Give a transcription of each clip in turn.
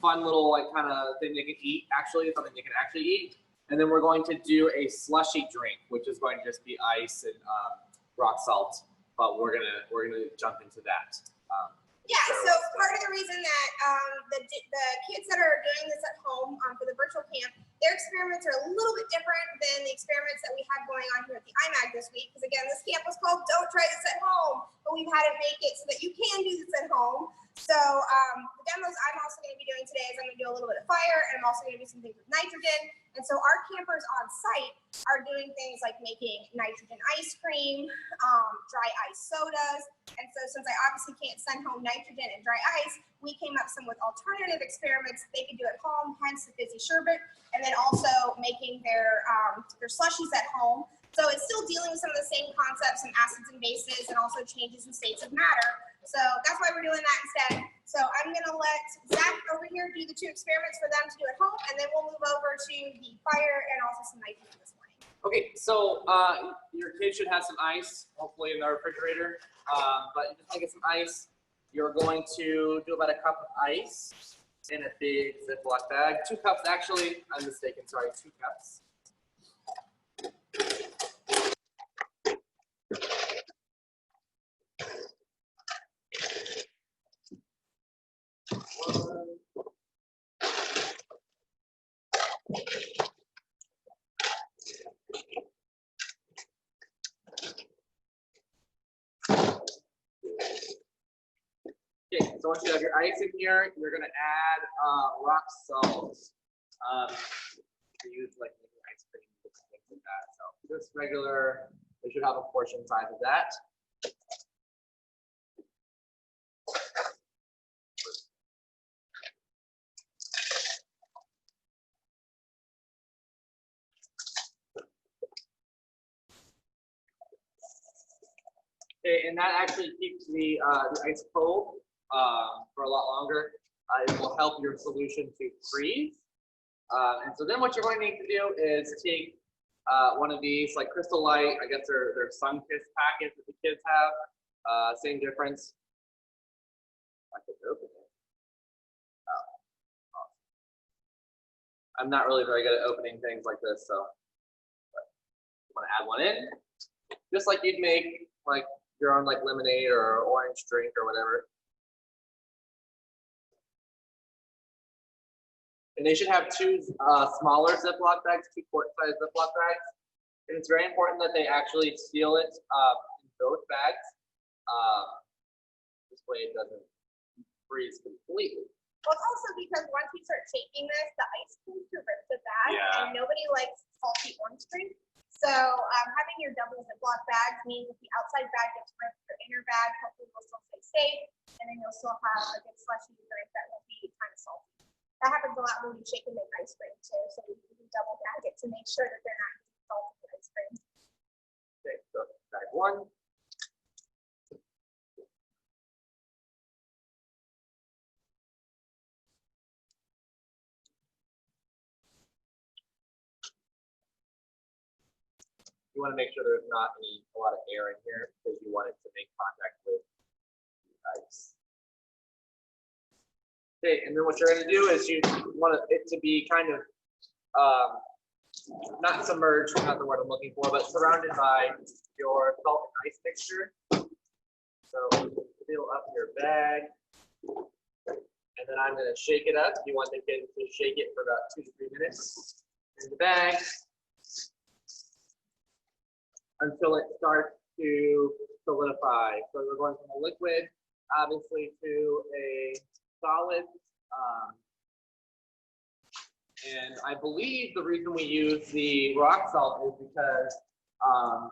fun little like kind of thing they can eat. Actually, something they can actually eat. And then we're going to do a slushy drink, which is going to just be ice and rock salt. But we're gonna jump into that. Yeah, so part of the reason that the kids that are doing this at home for the virtual camp, their experiments are a little bit different than the experiments that we had going on here at the IMAG this week. Because again, this camp was called Don't Try This at Home, but we've had it make it so that you can do this at home. So the demos I'm also going to be doing today is I'm going to do a little bit of fire, and I'm also going to do some things with nitrogen. And so our campers on site are doing things like making nitrogen ice cream, dry ice sodas. And so since I obviously can't send home nitrogen and dry ice, we came up with alternative experiments they could do at home, hence the fizzy sherbet, and then also making their slushies at home. So it's still dealing with some of the same concepts and acids and bases and also changes in states of matter. So that's why we're doing that instead. So I'm going to let Zach over here do the 2 experiments for them to do at home, and then we'll move over to the fire and also some nitrogen this morning. Okay, so your kids should have some ice, hopefully in the refrigerator. But you just want to get some ice. You're going to do about a cup of ice in a big Ziploc bag. 2 cups, actually. I'm mistaken. Sorry, 2 cups. Okay, so once you have your ice in here, you're going to add rock salt. To use like ice cream and things like that. So just regular, they should have a portion size of that. Okay, and that actually keeps the ice cold for a lot longer. It will help your solution to freeze. And so then what you're going to need to do is take one of these, like Crystal Light, I guess they're Sun-Kissed packets that the kids have. Same difference. I could open it. Oh. I'm not really very good at opening things like this, so you want to add one in, just like you'd make like your own like lemonade or orange drink or whatever. And they should have 2 smaller Ziploc bags, 2 quart-sized Ziploc bags. And it's very important that they actually seal it in both bags. This way it doesn't freeze completely. Well, it's also because once we start shaking this, the ice tends to rip the bag, and nobody likes salty orange drink. So having your double Ziploc bags means if the outside bag gets ripped, your inner bag hopefully will still stay safe, and then you'll still have a good slushy drink that won't be kind of salty. That happens a lot when you shake and make ice cream too, so you can double bag it to make sure that they're not using salty ice cream. Okay, so bag 1. You want to make sure there's not a lot of air in here because you want it to make contact with the ice. Okay, and then what you're going to do is you want it to be kind of not submerged, not the word I'm looking for, but surrounded by your salt and ice mixture. So fill up your bag, and then I'm going to shake it up. You want the kids to shake it for about 2 to 3 minutes in the bag until it starts to solidify. So we're going from a liquid, obviously, to a solid. And I believe the reason we use the rock salt is because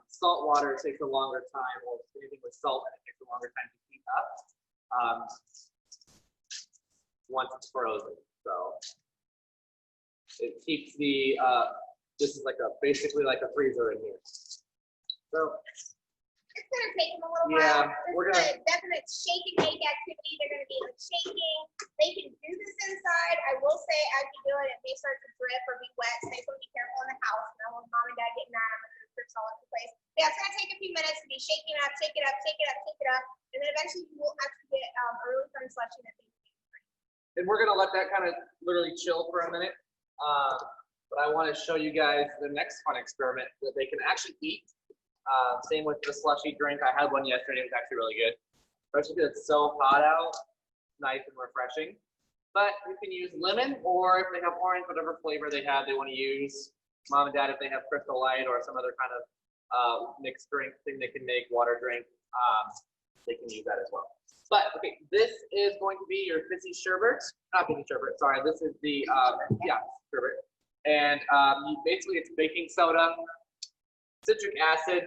salt water takes a longer time, or anything with salt, and it takes a longer time to heat up once it's frozen. So it keeps the, this is like basically like a freezer in here. So it's going to take them a little while. This is a definite shake and bake activity. They're going to be like shaking. They can do this inside. I will say, as you do it, it may start to drip or be wet. So they want to be careful in the house. And I want mom and dad getting mad at them because it's all over the place. But yeah, it's going to take a few minutes to be shaking up, shake it up, shake it up, shake it up. And then eventually you will actually get a really fun selection that And we're gonna let that kind of literally chill for a minute. But I want to show you guys the next fun experiment that they can actually eat. Same with the slushy drink. I had one yesterday. It was actually really good. Especially because it's so hot out. Nice and refreshing. But you can use lemon, or if they have orange, whatever flavor they have, they want to use. Mom and Dad, if they have Crystal Light or some other kind of mixed drink thing they can make, water drink, they can use that as well. But okay, this is going to be your fizzy sherbet. Not fizzy sherbet, sorry. This is the sherbet. And basically it's baking soda, citric acid,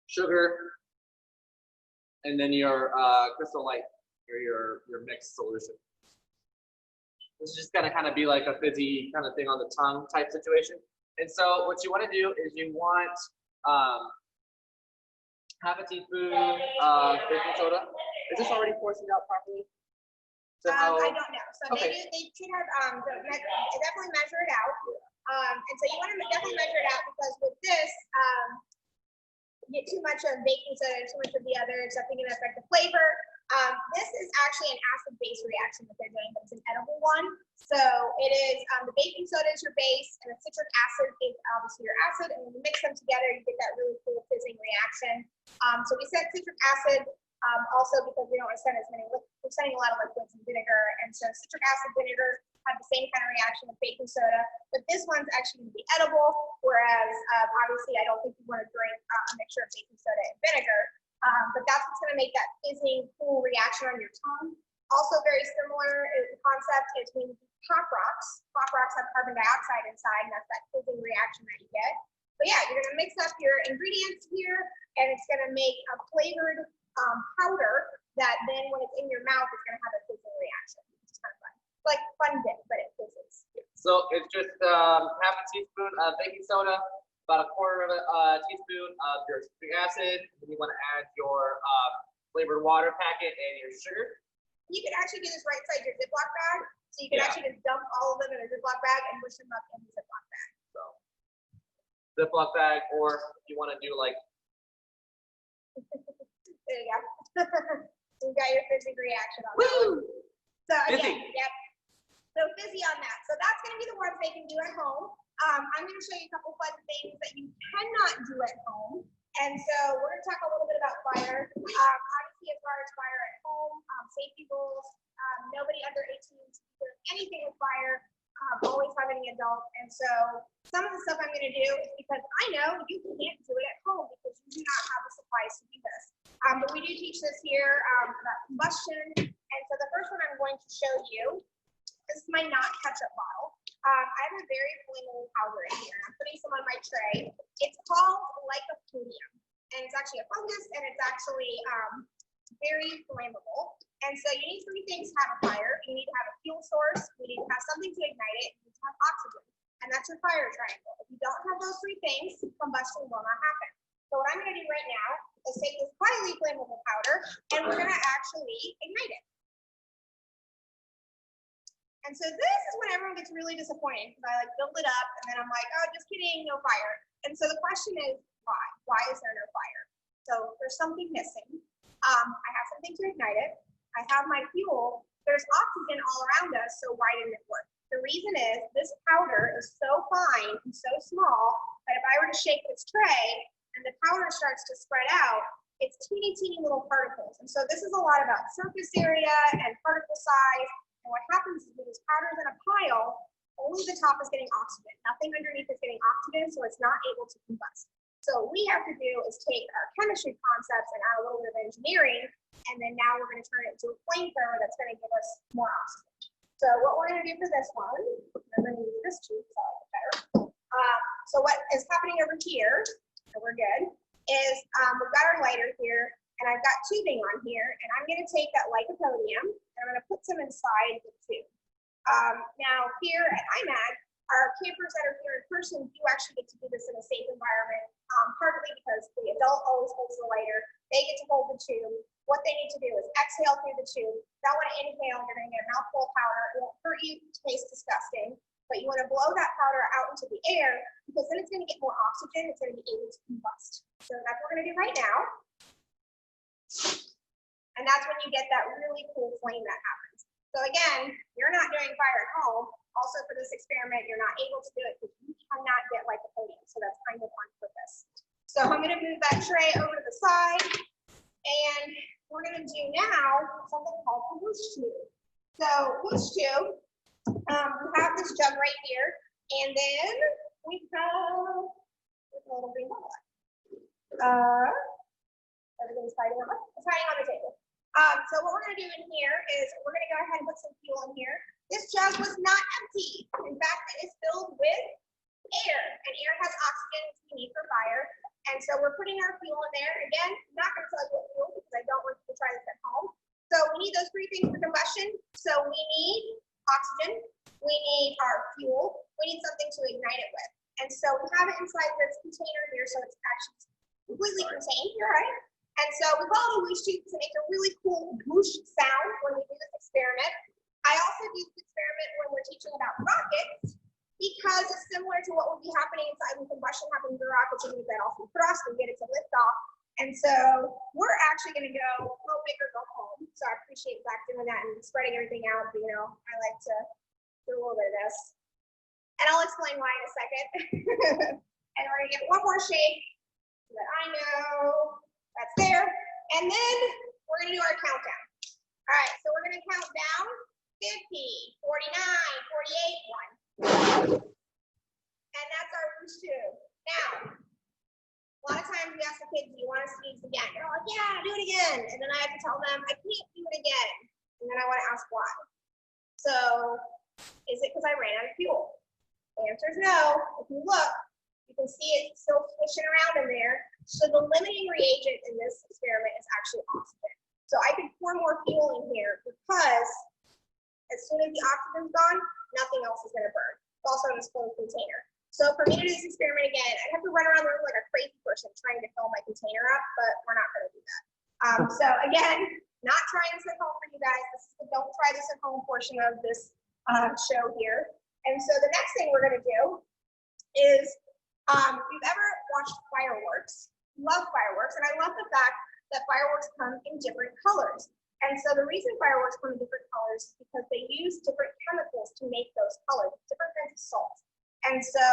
sugar, and then your Crystal Light, or your mixed solution. This is just gonna kind of be like a fizzy kind of thing on the tongue type situation. And so what you want to do is you want half a teaspoon of baking soda. Is this already portioned out properly? So I don't know. So okay. they should have definitely measure it out. And so you want to definitely measure it out, because with this, you get too much of baking soda, too much of the other, something going to affect the flavor. This is actually an acid-base reaction that they're doing, but it's an edible one. So it is, the baking soda is your base, and the citric acid is obviously your acid, and when you mix them together, you get that really cool fizzing reaction. So we said citric acid, also because we don't want to send as many, we're sending a lot of liquids and vinegar, and so citric acid, vinegar have the same kind of reaction with baking soda, but this one's actually going to be edible, whereas obviously I don't think you want to drink a mixture of baking soda and vinegar. But that's what's going to make that fizzing, cool reaction on your tongue. Also very similar concept is when you do pop rocks. Pop rocks have carbon dioxide inside, and that's that fizzing reaction that you get. But yeah, you're going to mix up your ingredients here, and it's going to make a flavored powder that then when it's in your mouth, it's going to have a fizzing reaction. It's kind of fun. It's like fun dip, but it fizzes. So it's just half a teaspoon of baking soda, about a quarter of a teaspoon of your citric acid. Then you want to add your flavored water packet and your sugar. You could actually do this right inside your Ziploc bag. So you can actually just dump all of them in a Ziploc bag and push them up in the Ziploc bag. So Ziploc bag, or if you want to do like. There you go. You got your fizzy reaction on Woo! that one. So Fizzy. again, yep. So fizzy on that. So that's going to be the ones they can do at home. I'm going to show you a couple fun things that you cannot do at home. And so we're going to talk a little bit about fire. Obviously, as far as fire at home, safety rules, nobody under 18 is doing anything with fire, always having an adult. And so some of the stuff I'm going to do is because I know you can't do it at home because you do not have the supplies to do this. But we do teach this here about combustion. And so the first one I'm going to show you, this is my not ketchup bottle. I have a very flammable powder in here. I'm putting some on my tray. It's called lycopodium, and it's actually a fungus, and it's actually very flammable. And so you need three things to have a fire. You need to have a fuel source, you need to have something to ignite it, you need to have oxygen, and that's your fire triangle. If you don't have those three things, combustion will not happen. So what I'm going to do right now is take this highly flammable powder, and we're going to actually ignite it. And so this is when everyone gets really disappointed, because I like build it up and then I'm like, oh, just kidding, no fire. And so the question is, why? Why is there no fire? So there's something missing. I have something to ignite it. I have my fuel. There's oxygen all around us, so why didn't it work? The reason is this powder is so fine and so small that if I were to shake this tray and the powder starts to spread out, it's teeny, teeny little particles. And so this is a lot about surface area and particle size. And what happens is when this powder is in a pile, only the top is getting oxygen. Nothing underneath is getting oxygen, so it's not able to combust. So what we have to do is take our chemistry concepts and add a little bit of engineering, and then now we're going to turn it into a flamethrower that's going to give us more oxygen. So what we're going to do for this one, I'm going to use this tube so I like it better. So what is happening over here, so we're good, is we've got our lighter here, and I've got tubing on here, and I'm going to take that lycopodium, and I'm going to put some inside the tube. Now here at IMAG, our campers that are here in person do actually get to do this in a safe environment, partly because the adult always holds the lighter, they get to hold the tube. What they need to do is exhale through the tube. You don't want to inhale, you're going to get a mouthful of powder. It won't hurt you, it tastes disgusting, but you want to blow that powder out into the air because then it's going to get more oxygen, it's going to be able to combust. So that's what we're going to do right now. And that's when you get that really cool flame that happens. So again, you're not doing fire at home. Also for this experiment, you're not able to do it because you cannot get lycopodium. So that's kind of on purpose. So I'm going to move that tray over to the side. And we're going to do now something called a whoosh tube. So whoosh tube, we have this jug right here. And then we have a little green bubble. Everything's hiding on the table. So what we're going to do in here is we're going to go ahead and put some fuel in here. This jug was not empty. In fact, it is filled with air, and air has oxygen, which we need for fire. And so we're putting our fuel in there. Again, I'm not going to tell you what fuel because I don't want you to try this at home. So we need those three things for combustion. So we need oxygen, we need our fuel, we need something to ignite it with. And so we have it inside this container here, so it's actually completely contained here, right? And so we call it a whoosh tube to make a really cool whoosh sound when we do this experiment. I also do this experiment when we're teaching about rockets because it's similar to what would be happening inside when combustion happens in the rockets. You need that awesome thrust and get it to lift off. And so we're actually going to go big or go home. So I appreciate Zach doing that and spreading everything out. But, you know, I like to do a little bit of this. And I'll explain why in a second. And we're going to give it one more shake so that I know that's there. And then we're going to do our countdown. All right, so we're going to count down 50, 49, 48, 1. And that's our whoosh tube. Now, a lot of times we ask the kids, do you want us to do this again? They're like, yeah, do it again. And then I have to tell them, I can't do it again. And then I want to ask why. So, is it because I ran out of fuel? The answer is no. If you look, you can see it still swishing around in there. So the limiting reagent in this experiment is actually oxygen. So I could pour more fuel in here because as soon as the oxygen's gone, nothing else is going to burn. It's also in this closed container. So for me to do this experiment again, I'd have to run around the room like a crazy person trying to fill my container up, but we're not going to do that. So again, not trying this at home for you guys. This is the don't try this at home portion of this show here. And so the next thing we're going to do is, if you've ever watched fireworks, love fireworks, and I love the fact that fireworks come in different colors. And so the reason fireworks come in different colors is because they use different chemicals to make those colors, different kinds of salts. And so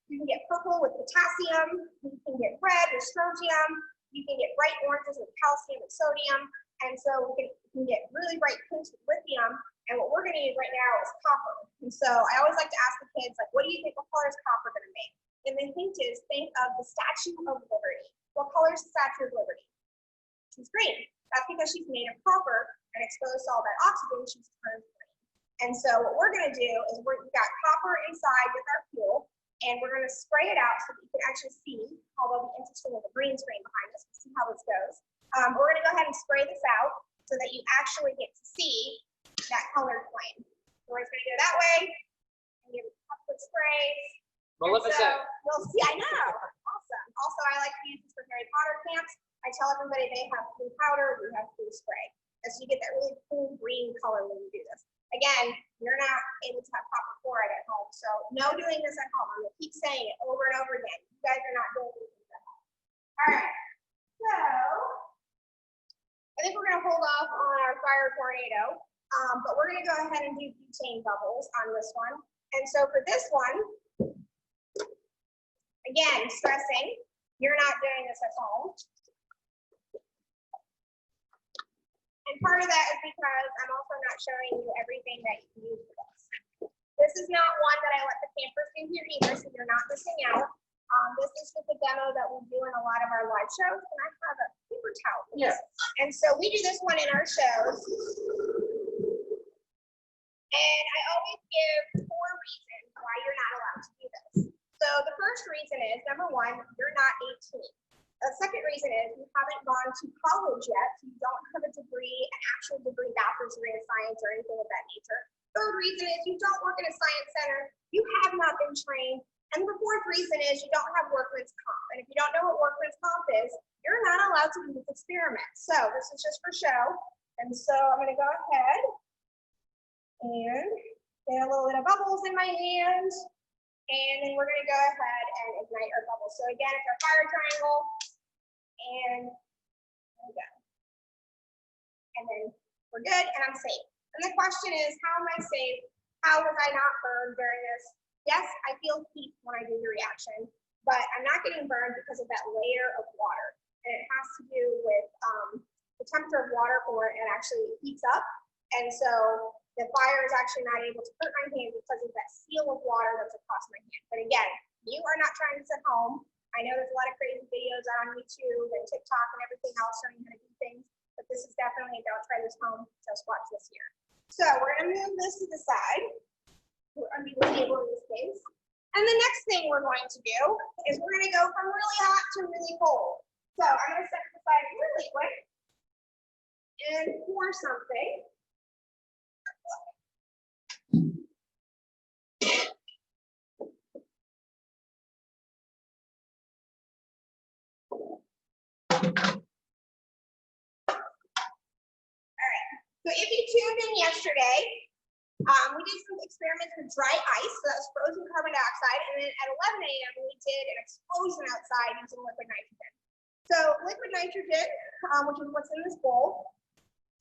you can get purple with potassium, you can get red with strontium, you can get bright oranges with calcium and sodium, and so we can get really bright pinks with lithium. And what we're going to use right now is copper. And so I always like to ask the kids, like, what do you think, what color is copper going to make? And the hint is, think of the Statue of Liberty. What color is the Statue of Liberty? She's green. That's because she's made of copper and exposed to all that oxygen, she's turned green. And so what we're going to do is we've got copper inside with our fuel, and we're going to spray it out so that you can actually see, although it'll be interesting with the green screen behind us, we'll see how this goes. We're going to go ahead and spray this out so that you actually get to see that colored flame. So we're just going to go that way and give it a couple of sprays. Maleficent. So we'll see. I know. Awesome. Also, I like to use this for Harry Potter camps. I tell everybody they have blue powder, we have blue spray. And so you get that really cool green color when you do this. Again, you're not able to have copper chloride at home. So no doing this at home. I'm going to keep saying it over and over again. You guys are not doing this at home. All right. So I think we're going to hold off on our fire tornado. But we're going to go ahead and do butane bubbles on this one. And so for this one, again, stressing, you're not doing this at home. And part of that is because I'm also not showing you everything that you can use for this. This is not one that I let the campers do here either, so you're not missing out. This is just a demo that we do in a lot of our live shows, and I have a paper towel. Yes. And so we do this one in our shows. And I always give 4 reasons why you're not allowed to do this. So the first reason is, number one, you're not 18. The second reason is you haven't gone to college yet, so you don't have a degree, an actual degree, bachelor's degree in science or anything of that nature. Third reason is you don't work in a science center, you have not been trained. And the fourth reason is you don't have workman's comp. And if you don't know what workman's comp is, you're not allowed to do this experiment. So this is just for show. And so I'm going to go ahead and get a little bit of bubbles in my hand. And then we're going to go ahead and ignite our bubbles. So again, it's our fire triangle. And there we go. And then we're good and I'm safe. And the question is, how am I safe? How was I not burned during this? Yes, I feel heat when I do the reaction, but I'm not getting burned because of that layer of water. And it has to do with the temperature of water for it, and actually heats up. And so the fire is actually not able to hurt my hand because of that seal of water that's across my hand. But again, you are not trying this at home. I know there's a lot of crazy videos on YouTube and TikTok and everything else showing you how to do things, but this is definitely a don't try this home, just watch this here. So we're gonna move this to the side. We're under the table in this case. And the next thing we're going to do is we're gonna go from really hot to really cold. So I'm gonna set this aside really quick and pour something. So if you tuned in yesterday, we did some experiments with dry ice, so that was frozen carbon dioxide, and then at 11 a.m. we did an explosion outside using liquid nitrogen. So liquid nitrogen, which is what's in this bowl,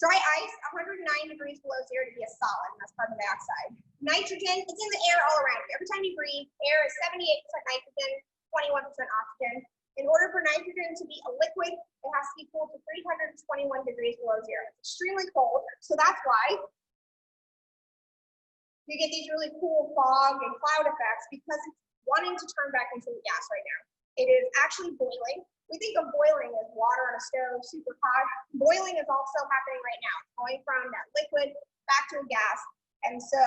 dry ice, 109 degrees below zero to be a solid, and that's carbon dioxide. Nitrogen, it's in the air all around you. Every time you breathe, air is 78% nitrogen, 21% oxygen. In order for nitrogen to be a liquid, it has to be cooled to 321 degrees below zero. It's extremely cold, so that's why you get these really cool fog and cloud effects, because it's wanting to turn back into a gas right now. It is actually boiling. We think of boiling as water on a stove, super hot. Boiling is also happening right now. It's going from that liquid back to a gas. And so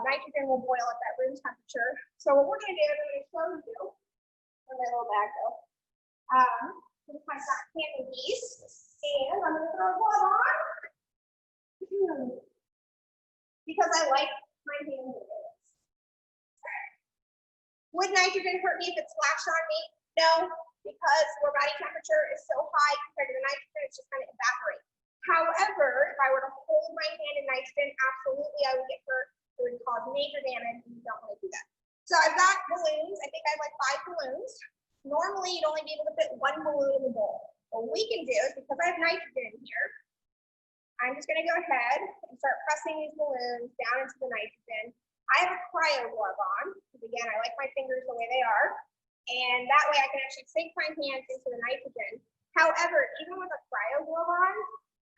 nitrogen will boil at that room temperature. So what we're going to do is I'm going to show you, where my little bag go. With my candy piece, and I'm going to throw a glove on because I like my hand movements. Would nitrogen hurt me if it splashed on me? No, because our body temperature is so high compared to the nitrogen, it's just going to evaporate. However, if I were to hold my hand in nitrogen, absolutely I would get hurt. It would cause major damage, and you don't want to do that. So I've got balloons. I think I have like 5 balloons. Normally, you'd only be able to fit 1 balloon in the bowl. What we can do is, because I have nitrogen in here, I'm just going to go ahead and start pressing these balloons down into the nitrogen. I have a cryo glove on, because again, I like my fingers the way they are. And that way I can actually sink my hands into the nitrogen. However, even with a cryo glove on,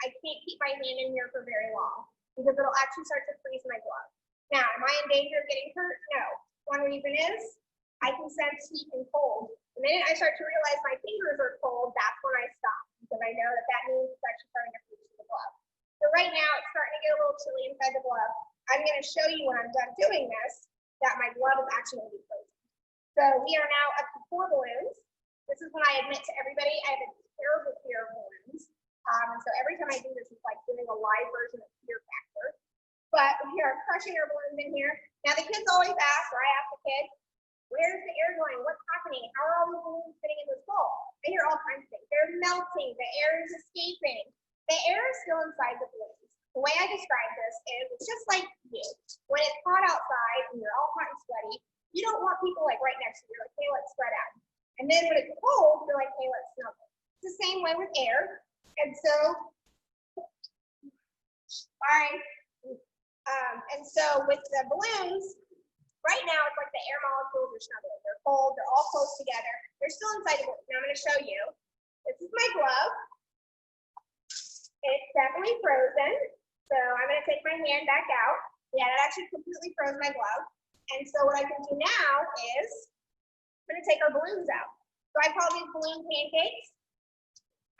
I can't keep my hand in here for very long, because it'll actually start to freeze my glove. Now, am I in danger of getting hurt? No. One reason is I can sense heat and cold. The minute I start to realize my fingers are cold, that's when I stop, because I know that that means it's actually starting to freeze the glove. So right now, it's starting to get a little chilly inside the glove. I'm going to show you when I'm done doing this that my glove is actually going to be frozen. So we are now up to 4 balloons. This is when I admit to everybody I have a terrible fear of balloons. And so every time I do this, it's like doing a live version of Fear Factor. But we are crushing our balloons in here. Now the kids always ask, or I ask the kids, where's the air going? What's happening? How are all the balloons fitting in this bowl? I hear all kinds of things. They're melting. The air is escaping. The air is still inside the balloons. The way I describe this is it's just like you. When it's hot outside and you're all hot and sweaty, you don't want people like right next to you. You're like, hey, let's spread out. And then when it's cold, you're like, hey, let's snuggle. It's the same way with air. And so, fine. And so with the balloons, right now it's like the air molecules are snuggling. They're cold. They're all close together. They're still inside the balloon. Now I'm going to show you. This is my glove. It's definitely frozen. So I'm going to take my hand back out. Yeah, that actually completely froze my glove. And so what I can do now is I'm going to take our balloons out. So I call these balloon pancakes.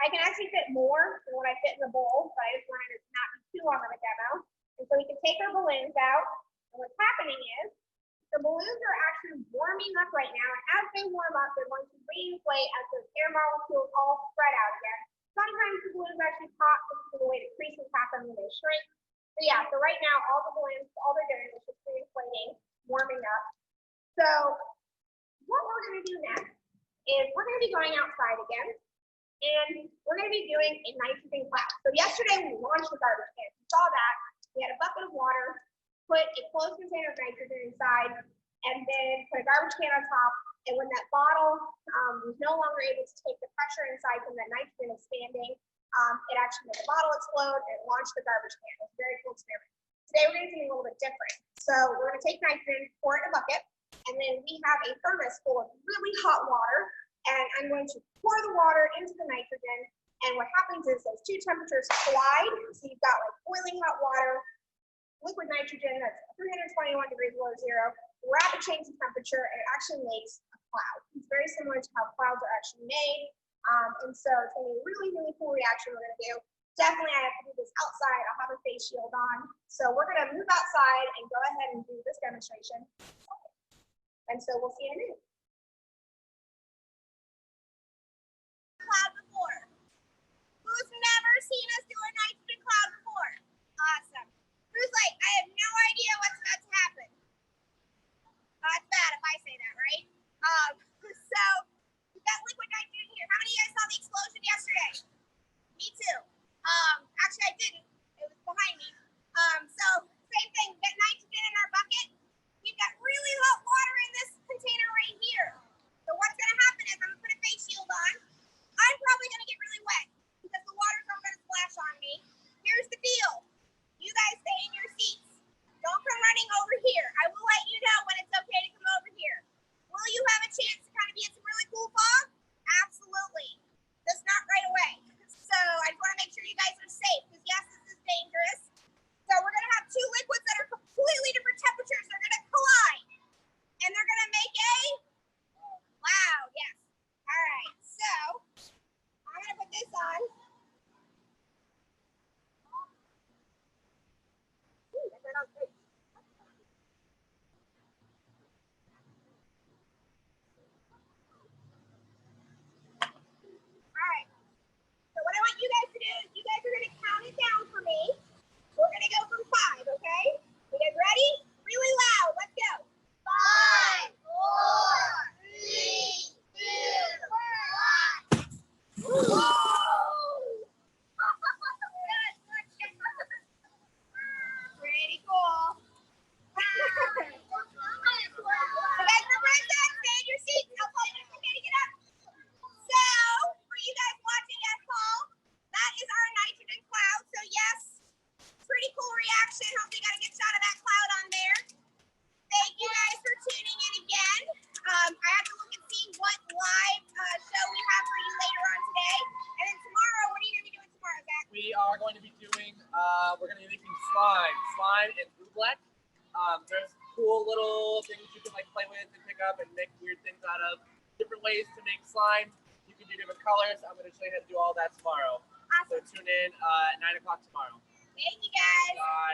I can actually fit more than what I fit in the bowl, but I just wanted it to not be too long of a demo. And so we can take our balloons out. And what's happening is the balloons are actually warming up right now. And as they warm up, they're going to reinflate as those air molecules all spread out again. Sometimes the balloons actually pop because of the way the creases happen when they shrink. So yeah, so right now all the balloons, all they're doing is just reinflating, warming up. So what we're going to do next is we're going to be going outside again, and we're going to be doing a nitrogen class. So yesterday we launched the garbage can. You saw that. We had a bucket of water, put a closed container of nitrogen inside, and then put a garbage can on top. And when that bottle was no longer able to take the pressure inside from that nitrogen expanding, it actually made the bottle explode and launched the garbage can. It was a very cool experiment. Today we're going to do something a little bit different. So we're going to take nitrogen, pour it in a bucket, and then we have a thermos full of really hot water, and I'm going to pour the water into the nitrogen, and what happens is those two temperatures collide, so you've got like boiling hot water, liquid nitrogen that's 321 degrees below zero, rapid change in temperature, and it actually makes a cloud. It's very similar to how clouds are actually made, and so it's going to be a really, really cool reaction we're going to do. Definitely, I have to do this outside. I'll have a face shield on. So we're going to move outside and go ahead and do this demonstration. And so we'll see you in a minute. Cloud before. Who's never seen us do a nitrogen cloud before? Awesome. Who's like, I have no idea what's about to happen. It's bad if I say that, right? So we've got liquid nitrogen here. How many of you guys saw the explosion yesterday? Me too. Actually I didn't. It was behind me. So same thing. We've got nitrogen in our bucket. We've got really hot water in this container right here. So what's gonna happen is I'm gonna put a face shield on. I'm probably gonna get really wet because the water's all gonna splash on me. Here's the deal. You guys stay in your seats. Don't come running over here. I will let you know when it's okay to come over here. Will you have a chance to kind of be in some really cool fog? Absolutely. Just not right away. So I just want to make sure you guys are safe because yes, this is dangerous. So we're going to have two liquids that are completely different temperatures. They're going to collide and they're going to make a cloud. Yes. All right. So I'm going to put this on. Ooh, that turned out great. All right. So what I want you guys to do is you guys are going to count it down for me. We're going to go from 5, okay? You guys ready? Really loud. Let's go. 5, 4, 3, 2, 1. Pretty cool. So guys, remember that. Stay in your seats. I'll call you when it's okay to get up. So, for you guys watching at home, that is our nitrogen cloud. So yes, pretty cool reaction. Hopefully you got a good shot of that cloud on there. Thank you guys for tuning in again. I have to look and see what live show we have for you later on today. And then tomorrow, what are you going to be doing tomorrow, Zach? We are going to be doing, we're going to be making slime and oobleck. There's cool little things you can like play with and pick up and make weird things out of. Different ways to make slime. You can do different colors. I'm going to show you how to do all that tomorrow. Awesome. So tune in at 9 o'clock tomorrow. Thank you guys. Bye.